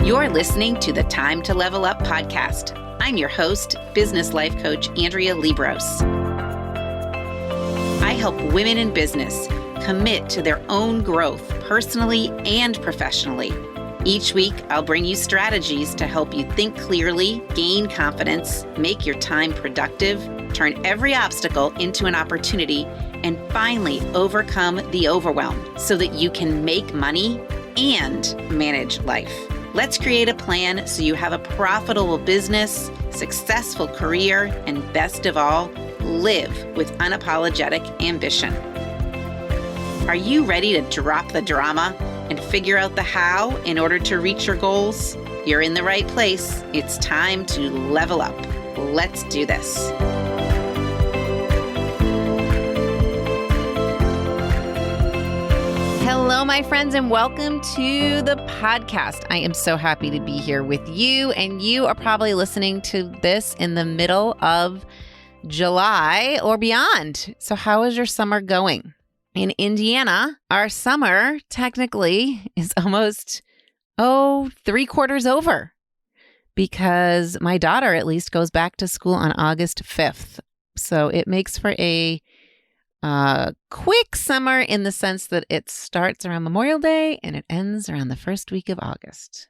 You're listening to the Time to Level Up podcast. I'm your host, business life coach Andrea Libros. I help women in business commit to their own growth personally and professionally. Each week, I'll bring you strategies to help you think clearly, gain confidence, make your time productive, turn every obstacle into an opportunity, and finally overcome the overwhelm so that you can make money and manage life. Let's create a plan so you have a profitable business, successful career, and best of all, live with unapologetic ambition. Are you ready to drop the drama and figure out the how in order to reach your goals? You're in the right place. It's time to level up. Let's do this. Hello, my friends, and welcome to the podcast. I am so happy to be here with you, and you are probably listening to this in the middle of July or beyond. So how is your summer going? In Indiana, our summer technically is almost, 3/4 over because my daughter at least goes back to school on August 5th. So it makes for a quick summer in the sense that it starts around Memorial Day and it ends around the first week of August.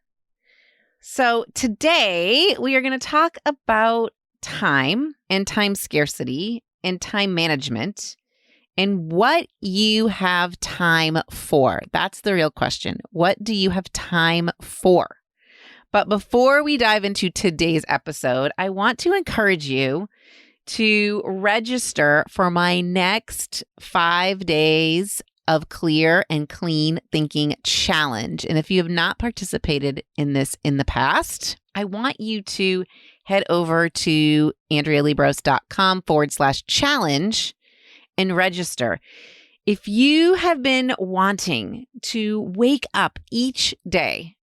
So today we are going to talk about time and time scarcity and time management and what you have time for. That's the real question. What do you have time for? But before we dive into today's episode, I want to encourage you to register for my next 5 days of clear and clean thinking challenge. And if you have not participated in this in the past, I want you to head over to andrealibros.com/challenge and register. If you have been wanting to wake up each day,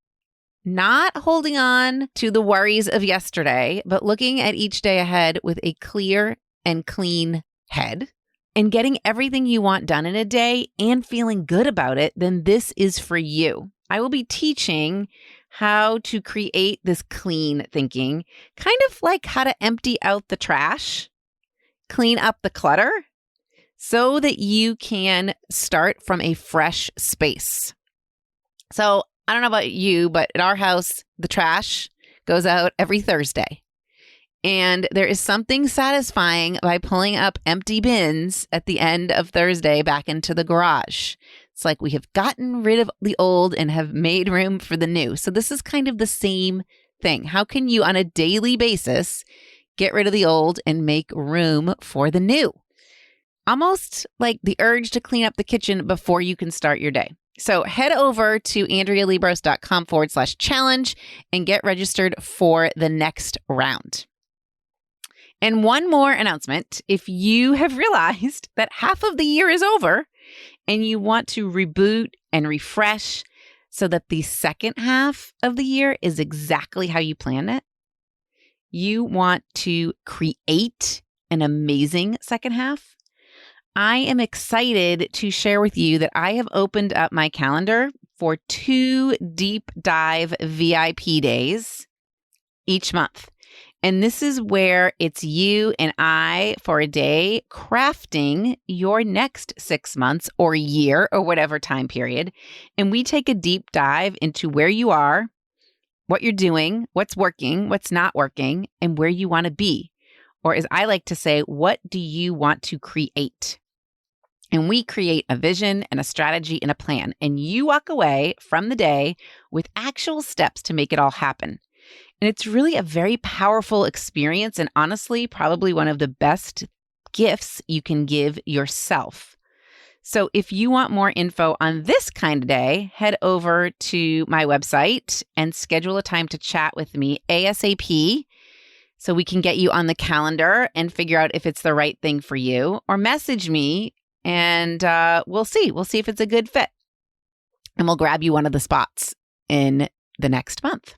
not holding on to the worries of yesterday, but looking at each day ahead with a clear and clean head and getting everything you want done in a day and feeling good about it, then this is for you. I will be teaching how to create this clean thinking, kind of like how to empty out the trash, clean up the clutter, so that you can start from a fresh space. So I don't know about you, but at our house, the trash goes out every Thursday. And there is something satisfying by pulling up empty bins at the end of Thursday back into the garage. It's like we have gotten rid of the old and have made room for the new. So this is kind of the same thing. How can you on a daily basis get rid of the old and make room for the new? Almost like the urge to clean up the kitchen before you can start your day. So head over to andrealibros.com/challenge and get registered for the next round. And one more announcement. If you have realized that half of the year is over and you want to reboot and refresh so that the second half of the year is exactly how you planned it, you want to create an amazing second half, I am excited to share with you that I have opened up my calendar for 2 deep dive VIP days each month. And this is where it's you and I for a day crafting your next 6 months or year or whatever time period. And we take a deep dive into where you are, what you're doing, what's working, what's not working, and where you want to be. Or as I like to say, what do you want to create? And we create a vision and a strategy and a plan. And you walk away from the day with actual steps to make it all happen. And it's really a very powerful experience. And honestly, probably one of the best gifts you can give yourself. So if you want more info on this kind of day, head over to my website and schedule a time to chat with me ASAP so we can get you on the calendar and figure out if it's the right thing for you, or message me. And we'll see. We'll see if it's a good fit. And we'll grab you one of the spots in the next month.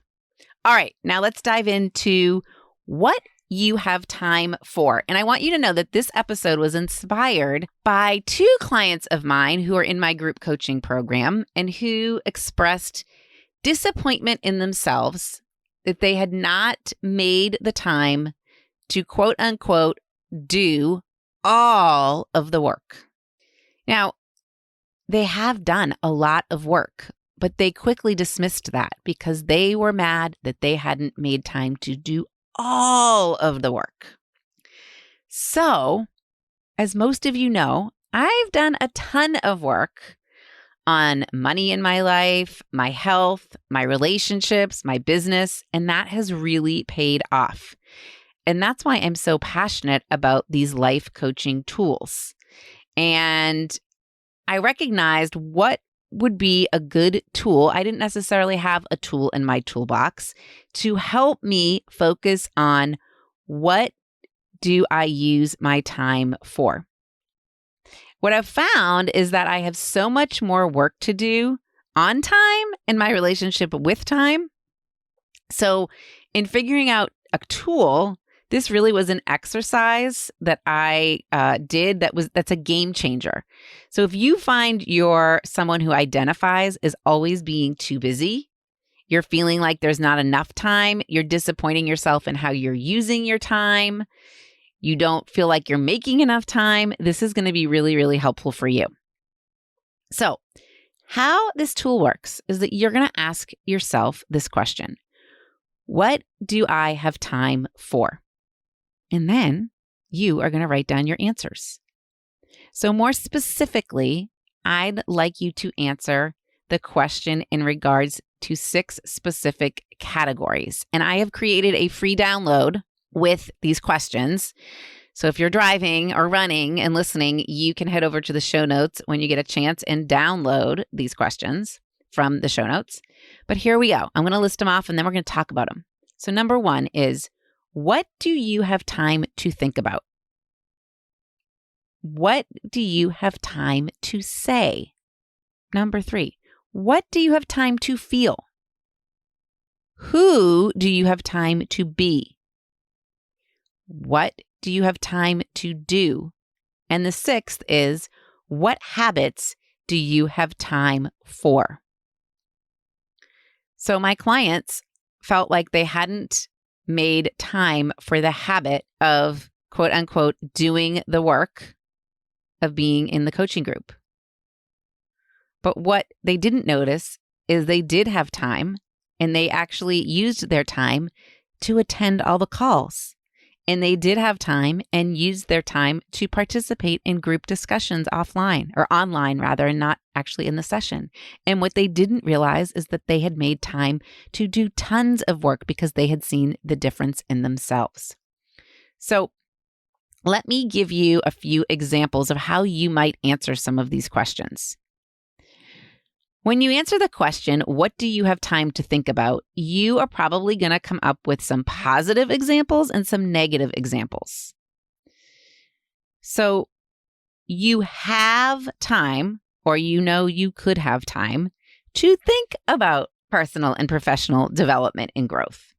All right, now let's dive into what you have time for. And I want you to know that this episode was inspired by 2 clients of mine who are in my group coaching program and who expressed disappointment in themselves that they had not made the time to quote unquote do all of the work. Now, they have done a lot of work, but they quickly dismissed that because they were mad that they hadn't made time to do all of the work. So, as most of you know, I've done a ton of work on money in my life, my health, my relationships, my business, and that has really paid off. And that's why I'm so passionate about these life coaching tools. And I recognized what would be a good tool. I didn't necessarily have a tool in my toolbox to help me focus on what do I use my time for. What I've found is that I have so much more work to do on time in my relationship with time. So in figuring out a tool, this really was an exercise that I did that's a game changer. So if you find you're someone who identifies as always being too busy, you're feeling like there's not enough time, you're disappointing yourself in how you're using your time, you don't feel like you're making enough time, this is going to be really, really helpful for you. So how this tool works is that you're going to ask yourself this question: what do I have time for? And then you are going to write down your answers. So more specifically, I'd like you to answer the question in regards to 6 specific categories. And I have created a free download with these questions. So if you're driving or running and listening, you can head over to the show notes when you get a chance and download these questions from the show notes. But here we go. I'm going to list them off and then we're going to talk about them. So number 1 is, what do you have time to think about? What do you have time to say? Number 3, what do you have time to feel? Who do you have time to be? What do you have time to do? And the 6th is, what habits do you have time for? So my clients felt like they hadn't made time for the habit of quote unquote doing the work of being in the coaching group. But what they didn't notice is they did have time, and they actually used their time to attend all the calls. And they did have time and used their time to participate in group discussions offline or online rather, and not actually in the session. And what they didn't realize is that they had made time to do tons of work because they had seen the difference in themselves. So let me give you a few examples of how you might answer some of these questions. When you answer the question, what do you have time to think about? You are probably going to come up with some positive examples and some negative examples. So you have time, or you could have time to think about personal and professional development and growth.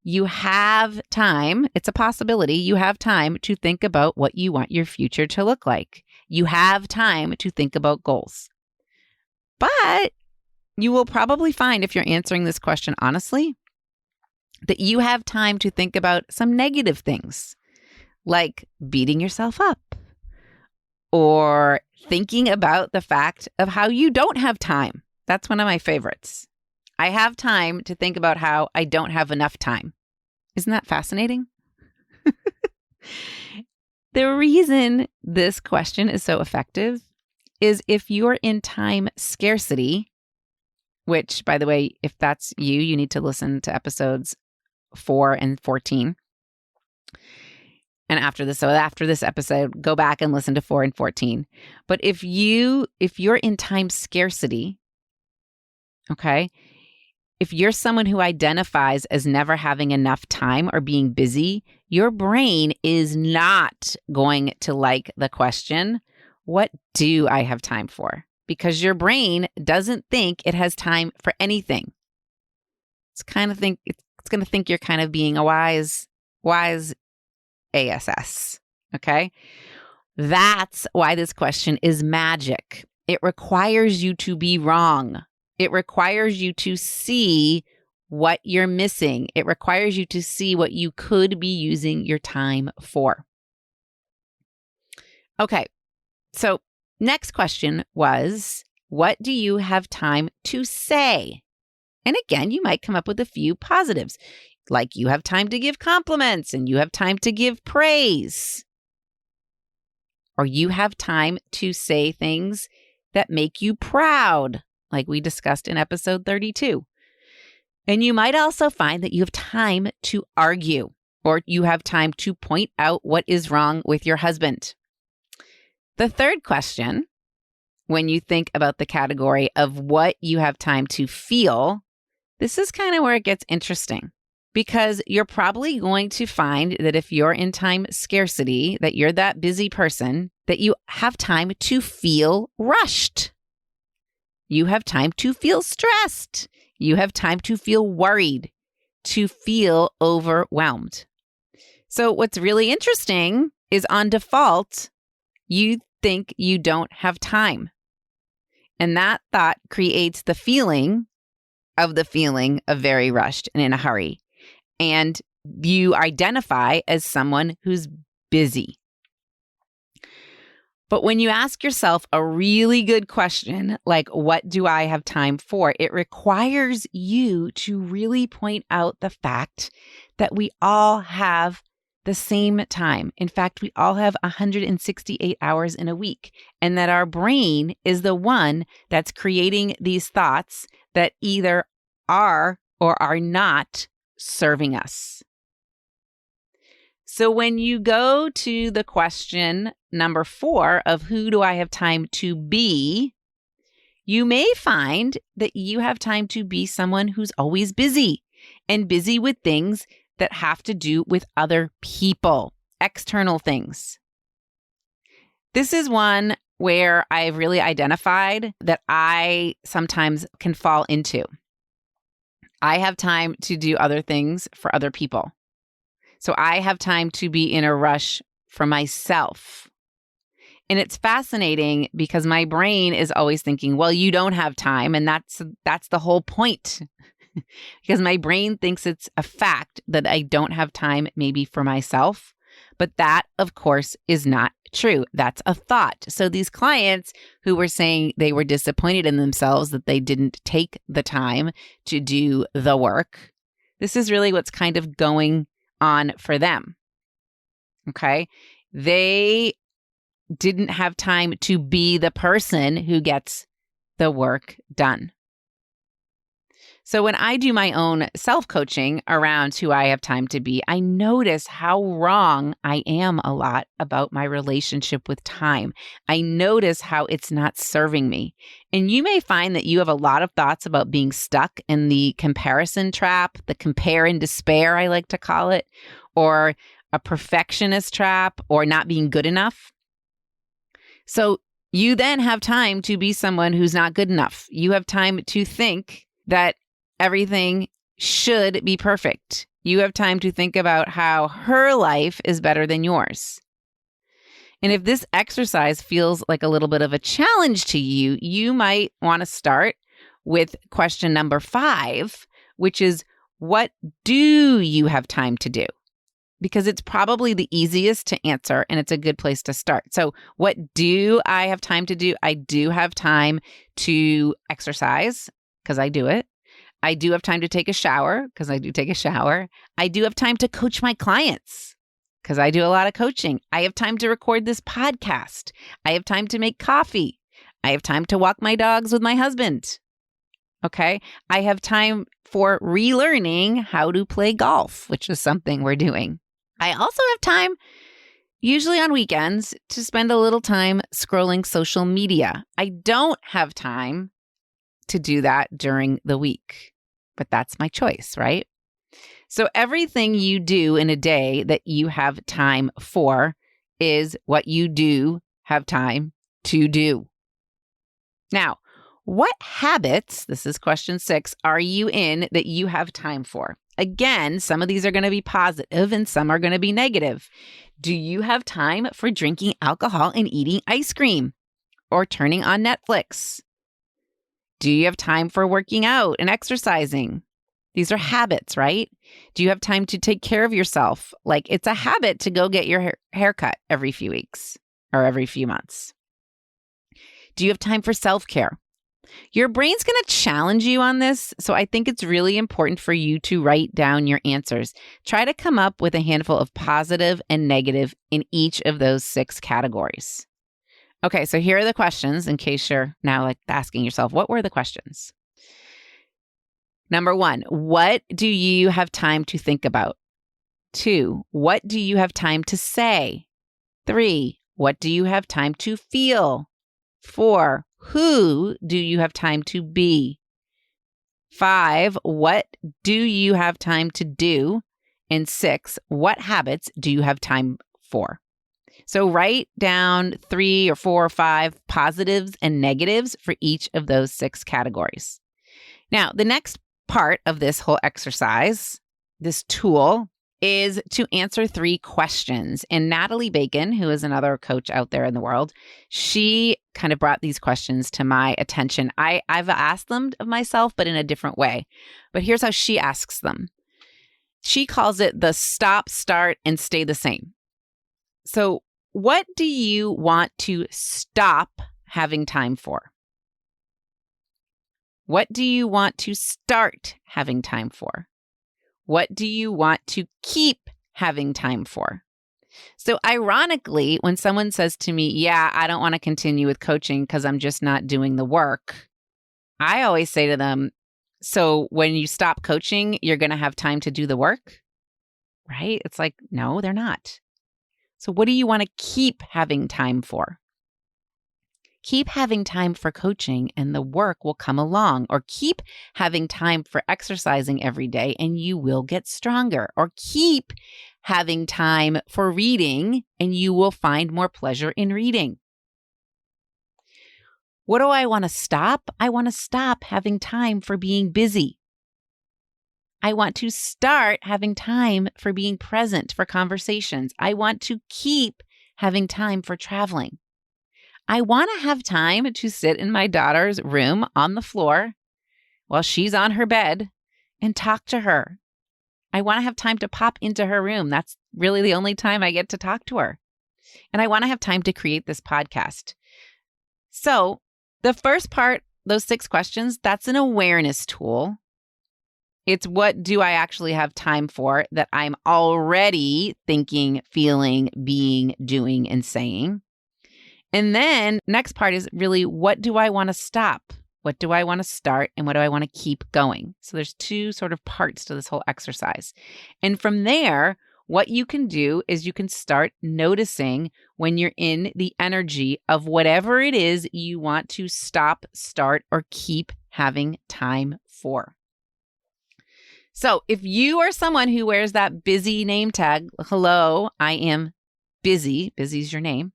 You have time, it's a possibility, you have time to think about what you want your future to look like. You have time to think about goals. But you will probably find, if you're answering this question honestly, that you have time to think about some negative things, like beating yourself up or thinking about the fact of how you don't have time. That's one of my favorites. I have time to think about how I don't have enough time. Isn't that fascinating? The reason this question is so effective is if you're in time scarcity, which, by the way, if that's you, you need to listen to episodes 4 and 14. And after this episode, go back and listen to 4 and 14. But if you're in time scarcity, okay, if you're someone who identifies as never having enough time or being busy, your brain is not going to like the question, what do I have time for? Because your brain doesn't think it has time for anything. It's going to think you're kind of being a wise ASS. Okay. That's why this question is magic. It requires you to be wrong It requires you to see what you're missing. It requires you to see what you could be using your time for. Okay, so next question was, what do you have time to say? And again, you might come up with a few positives, like you have time to give compliments and you have time to give praise. Or you have time to say things that make you proud, like we discussed in episode 32. And you might also find that you have time to argue, or you have time to point out what is wrong with your husband. The third question, when you think about the category of what you have time to feel, this is kind of where it gets interesting, because you're probably going to find that if you're in time scarcity, that you're that busy person, that you have time to feel rushed. You have time to feel stressed. You have time to feel worried, to feel overwhelmed. So what's really interesting is on default, you think you don't have time. And that thought creates the feeling of very rushed and in a hurry. And you identify as someone who's busy. But when you ask yourself a really good question, like, what do I have time for? It requires you to really point out the fact that we all have the same time. In fact, we all have 168 hours in a week, and that our brain is the one that's creating these thoughts that either are or are not serving us. So when you go to the question number 4 of who do I have time to be, you may find that you have time to be someone who's always busy and busy with things that have to do with other people, external things. This is one where I've really identified that I sometimes can fall into. I have time to do other things for other people. So I have time to be in a rush for myself. And it's fascinating because my brain is always thinking, well, you don't have time. And that's the whole point. Because my brain thinks it's a fact that I don't have time maybe for myself. But that, of course, is not true. That's a thought. So these clients who were saying they were disappointed in themselves that they didn't take the time to do the work, this is really what's kind of going on for them. Okay? They didn't have time to be the person who gets the work done. So when I do my own self-coaching around who I have time to be, I notice how wrong I am a lot about my relationship with time. I notice how it's not serving me. And you may find that you have a lot of thoughts about being stuck in the comparison trap, the compare and despair, I like to call it, or a perfectionist trap, or not being good enough. So you then have time to be someone who's not good enough. You have time to think that everything should be perfect. You have time to think about how her life is better than yours. And if this exercise feels like a little bit of a challenge to you, you might want to start with question number 5, which is, what do you have time to do? Because it's probably the easiest to answer and it's a good place to start. So what do I have time to do? I do have time to exercise because I do it. I do have time to take a shower because I do take a shower. I do have time to coach my clients because I do a lot of coaching. I have time to record this podcast. I have time to make coffee. I have time to walk my dogs with my husband. Okay. I have time for relearning how to play golf, which is something we're doing. I also have time, usually on weekends, to spend a little time scrolling social media. I don't have time to do that during the week, but that's my choice, right? So everything you do in a day that you have time for is what you do have time to do. Now, what habits, this is question 6, are you in that you have time for? Again, some of these are going to be positive and some are going to be negative. Do you have time for drinking alcohol and eating ice cream or turning on Netflix? Do you have time for working out and exercising? These are habits, right? Do you have time to take care of yourself? Like it's a habit to go get your haircut every few weeks or every few months. Do you have time for self-care? Your brain's going to challenge you on this, so I think it's really important for you to write down your answers. Try to come up with a handful of positive and negative in each of those 6 categories. Okay, so here are the questions in case you're now like asking yourself, what were the questions? Number 1, what do you have time to think about? 2, what do you have time to say? 3, what do you have time to feel? 4, who do you have time to be? 5, what do you have time to do? And 6, what habits do you have time for? So write down 3 or 4 or 5 positives and negatives for each of those 6 categories. Now, the next part of this whole exercise, this tool, is to answer 3 questions. And Natalie Bacon, who is another coach out there in the world, she kind of brought these questions to my attention. I've asked them of myself, but in a different way. But here's how she asks them. She calls it the stop, start, and stay the same. So what do you want to stop having time for? What do you want to start having time for? What do you want to keep having time for? So ironically, when someone says to me, yeah, I don't want to continue with coaching because I'm just not doing the work, I always say to them, so when you stop coaching, you're going to have time to do the work, right? It's like, no, they're not. So what do you want to keep having time for? Keep having time for coaching and the work will come along, or keep having time for exercising every day and you will get stronger, or keep having time for reading and you will find more pleasure in reading. What do I want to stop? I want to stop having time for being busy. I want to start having time for being present for conversations. I want to keep having time for traveling. I want to have time to sit in my daughter's room on the floor while she's on her bed and talk to her. I want to have time to pop into her room. That's really the only time I get to talk to her. And I want to have time to create this podcast. So the first part, those 6 questions, that's an awareness tool. It's what do I actually have time for that I'm already thinking, feeling, being, doing, and saying. And then next part is really, what do I want to stop? What do I want to start? And what do I want to keep going? So there's 2 sort of parts to this whole exercise. And from there, what you can do is you can start noticing when you're in the energy of whatever it is you want to stop, start, or keep having time for. So if you are someone who wears that busy name tag, hello, I am busy, busy's your name,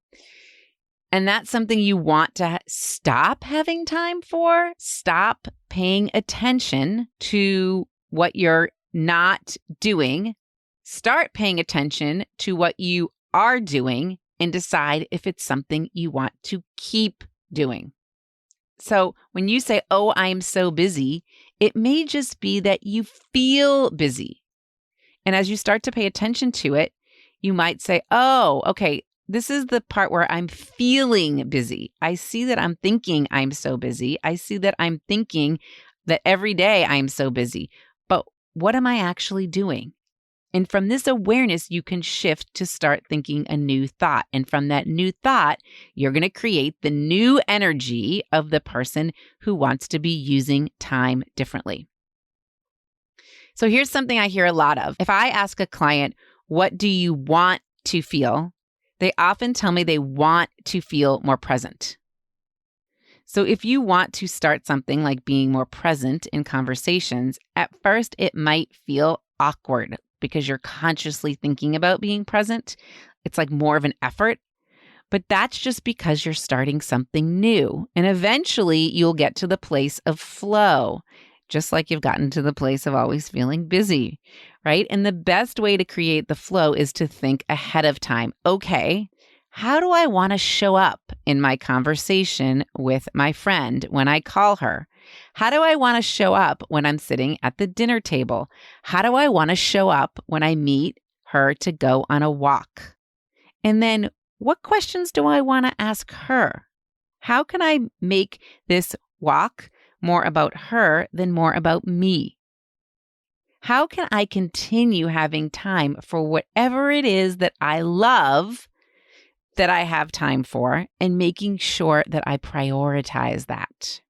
and that's something you want to stop having time for, stop paying attention to what you're not doing, start paying attention to what you are doing, and decide if it's something you want to keep doing. So when you say, oh, I'm so busy, it may just be that you feel busy. And as you start to pay attention to it, you might say, oh, okay, this is the part where I'm feeling busy. I see that I'm thinking I'm so busy. I see that I'm thinking that every day I'm so busy. But what am I actually doing? And from this awareness, you can shift to start thinking a new thought. And from that new thought, you're going to create the new energy of the person who wants to be using time differently. So here's something I hear a lot of. If I ask a client, what do you want to feel? They often tell me they want to feel more present. So if you want to start something like being more present in conversations, at first it might feel awkward because you're consciously thinking about being present. It's like more of an effort, but that's just because you're starting something new. And eventually you'll get to the place of flow, just like you've gotten to the place of always feeling busy, right? And the best way to create the flow is to think ahead of time. Okay, how do I want to show up in my conversation with my friend when I call her? How do I want to show up when I'm sitting at the dinner table? How do I want to show up when I meet her to go on a walk? And then what questions do I want to ask her? How can I make this walk more about her than more about me? How can I continue having time for whatever it is that I love that I have time for, and making sure that I prioritize that?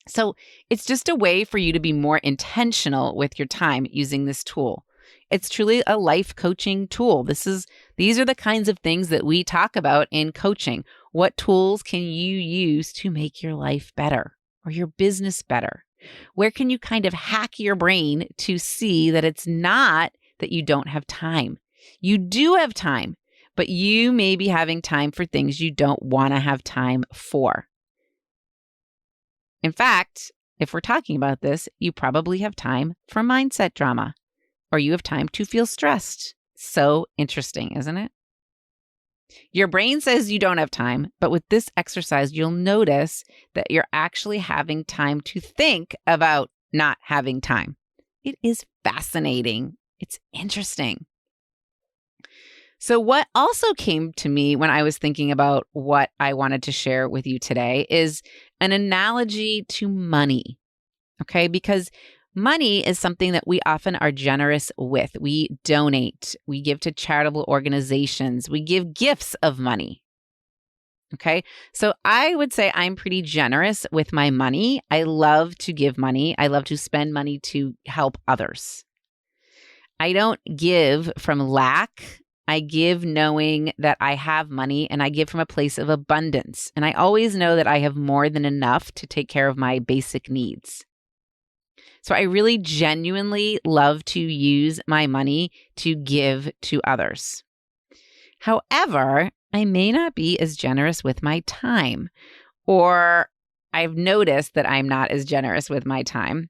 So it's just a way for you to be more intentional with your time using this tool. It's truly a life coaching tool. These are the kinds of things that we talk about in coaching. What tools can you use to make your life better or your business better? Where can you kind of hack your brain to see that it's not that you don't have time? You do have time, but you may be having time for things you don't want to have time for. In fact, if we're talking about this, you probably have time for mindset drama, or you have time to feel stressed. So interesting, isn't it? Your brain says you don't have time, but with this exercise, you'll notice that you're actually having time to think about not having time. It is fascinating. It's interesting. So what also came to me when I was thinking about what I wanted to share with you today is an analogy to money. Okay, because money is something that we often are generous with. We donate, we give to charitable organizations, we give gifts of money. Okay, so I would say I'm pretty generous with my money. I love to give money. I love to spend money to help others. I don't give from lack. I give knowing that I have money, and I give from a place of abundance. And I always know that I have more than enough to take care of my basic needs. So I really genuinely love to use my money to give to others. However, I may not be as generous with my time, or I've noticed that I'm not as generous with my time.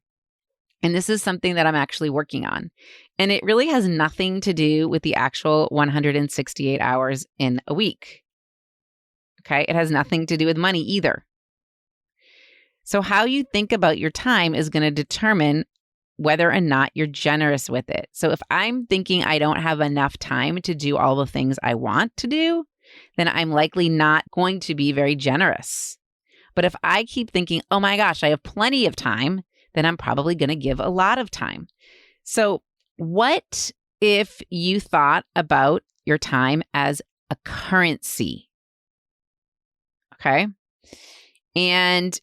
And this is something that I'm actually working on. And it really has nothing to do with the actual 168 hours in a week. Okay. It has nothing to do with money either. So how you think about your time is going to determine whether or not you're generous with it. So if I'm thinking I don't have enough time to do all the things I want to do, then I'm likely not going to be very generous. But if I keep thinking, oh my gosh, I have plenty of time, then I'm probably going to give a lot of time. So what if you thought about your time as a currency? Okay. And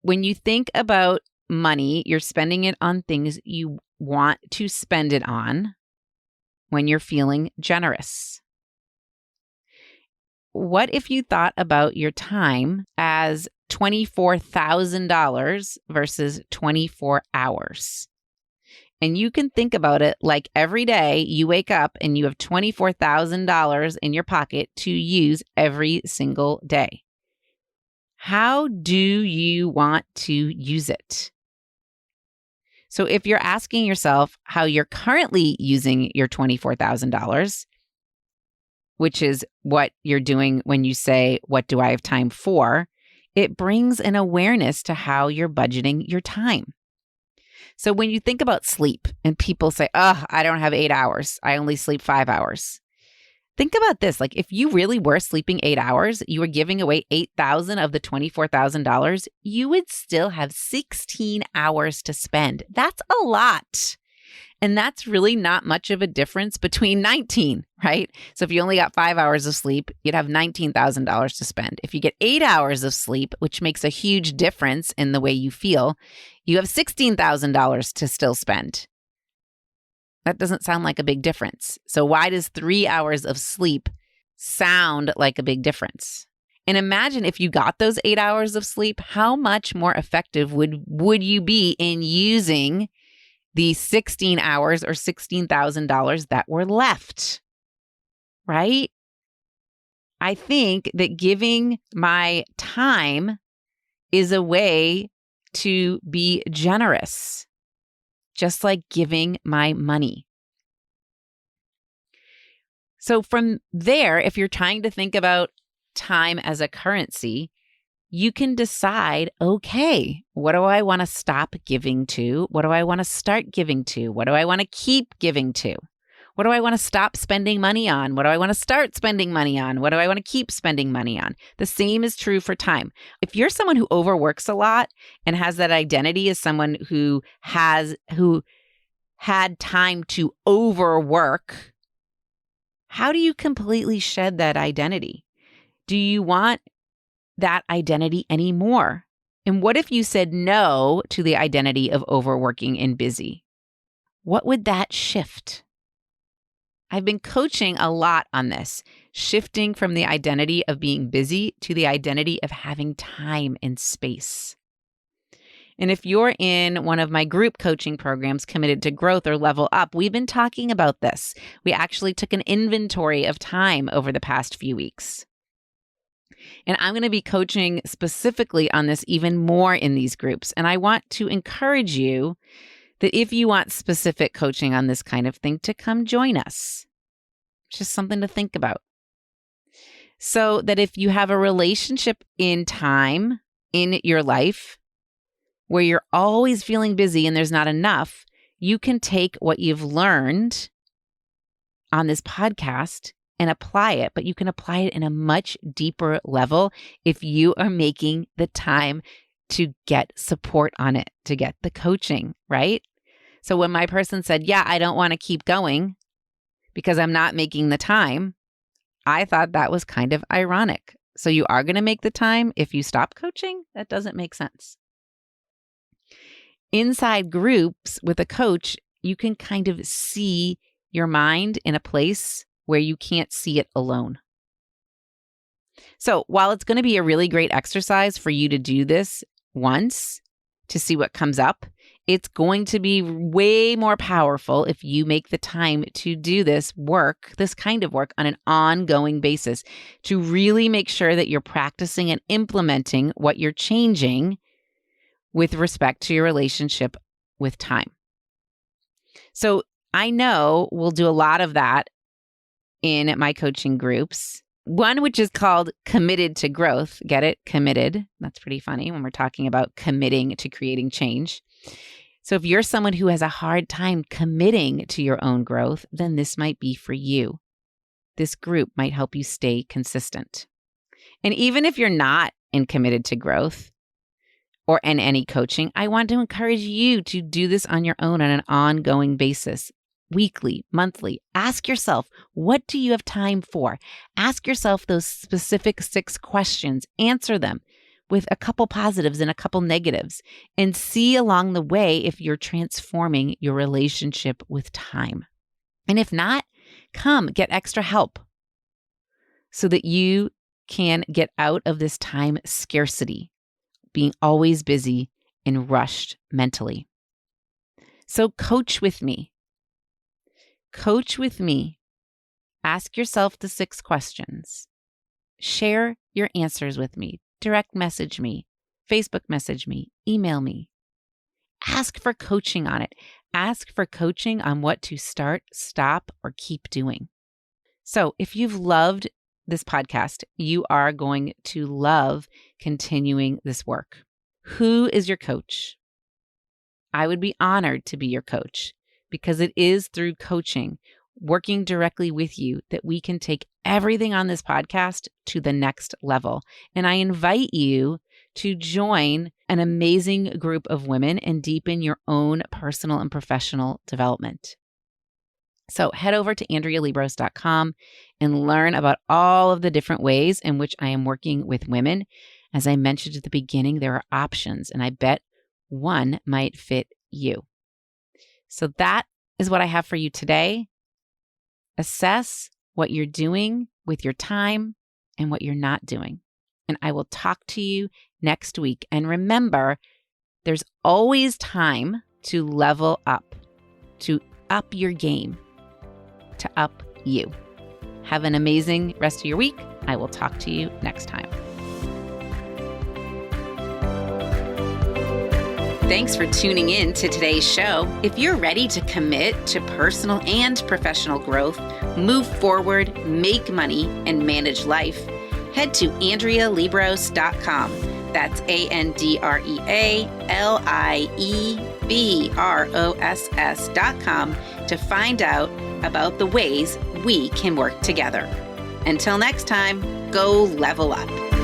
when you think about money, you're spending it on things you want to spend it on when you're feeling generous. What if you thought about your time as $24,000 versus 24 hours? And you can think about it like every day you wake up and you have $24,000 in your pocket to use every single day. How do you want to use it? So if you're asking yourself how you're currently using your $24,000, which is what you're doing when you say, what do I have time for? It brings an awareness to how you're budgeting your time. So when you think about sleep and people say, oh, I don't have 8 hours, I only sleep 5 hours. Think about this. Like if you really were sleeping 8 hours, you were giving away $8,000 of the $24,000, you would still have 16 hours to spend. That's a lot. And that's really not much of a difference between 19, right? So if you only got 5 hours of sleep, you'd have $19,000 to spend. If you get 8 hours of sleep, which makes a huge difference in the way you feel, you have $16,000 to still spend. That doesn't sound like a big difference. So why does 3 hours of sleep sound like a big difference? And imagine if you got those 8 hours of sleep, how much more effective would you be in using the 16 hours or $16,000 that were left, right? I think that giving my time is a way to be generous, just like giving my money. So from there, if you're trying to think about time as a currency, you can decide, okay, what do I want to stop giving to? What do I want to start giving to? What do I want to keep giving to? What do I want to stop spending money on? What do I want to start spending money on? What do I want to keep spending money on? The same is true for time. If you're someone who overworks a lot and has that identity as someone who had time to overwork, how do you completely shed that identity? Do you want that identity anymore? And what if you said no to the identity of overworking and busy? What would that shift? I've been coaching a lot on this, shifting from the identity of being busy to the identity of having time and space. And if you're in one of my group coaching programs, Committed to Growth or Level Up, we've been talking about this. We actually took an inventory of time over the past few weeks. And I'm going to be coaching specifically on this even more in these groups. And I want to encourage you that if you want specific coaching on this kind of thing, to come join us. It's just something to think about. So that if you have a relationship in time in your life where you're always feeling busy and there's not enough, you can take what you've learned on this podcast and apply it, but you can apply it in a much deeper level if you are making the time to get support on it, to get the coaching, right? So when my person said, yeah, I don't want to keep going because I'm not making the time, I thought that was kind of ironic. So you are going to make the time if you stop coaching? That doesn't make sense. Inside groups with a coach, you can kind of see your mind in a place where you can't see it alone. So while it's going to be a really great exercise for you to do this once to see what comes up, it's going to be way more powerful if you make the time to do this work, this kind of work on an ongoing basis, to really make sure that you're practicing and implementing what you're changing with respect to your relationship with time. So I know we'll do a lot of that in my coaching groups. One which is called Committed to Growth. Get it? Committed. That's pretty funny when we're talking about committing to creating change. So if you're someone who has a hard time committing to your own growth, then this might be for you. This group might help you stay consistent. And even if you're not Committed to Growth or in any coaching, I want to encourage you to do this on your own on an ongoing basis. Weekly, monthly. Ask yourself, what do you have time for? Ask yourself those specific 6 questions. Answer them with a couple positives and a couple negatives, and see along the way if you're transforming your relationship with time. And if not, come get extra help so that you can get out of this time scarcity, being always busy and rushed mentally. So coach with me. Coach with me. Ask yourself the 6 questions. Share your answers with me. Direct message me. Facebook message me. Email me. Ask for coaching on it. Ask for coaching on what to start, stop, or keep doing. So if you've loved this podcast, you are going to love continuing this work. Who is your coach? I would be honored to be your coach, because it is through coaching, working directly with you, that we can take everything on this podcast to the next level. And I invite you to join an amazing group of women and deepen your own personal and professional development. So head over to AndreaLibros.com and learn about all of the different ways in which I am working with women. As I mentioned at the beginning, there are options, and I bet one might fit you. So that is what I have for you today. Assess what you're doing with your time and what you're not doing. And I will talk to you next week. And remember, there's always time to level up, to up your game, to up you. Have an amazing rest of your week. I will talk to you next time. Thanks for tuning in to today's show. If you're ready to commit to personal and professional growth, move forward, make money, and manage life, head to AndreaLibros.com. That's ANDREALIEBROSS.com to find out about the ways we can work together. Until next time, go level up.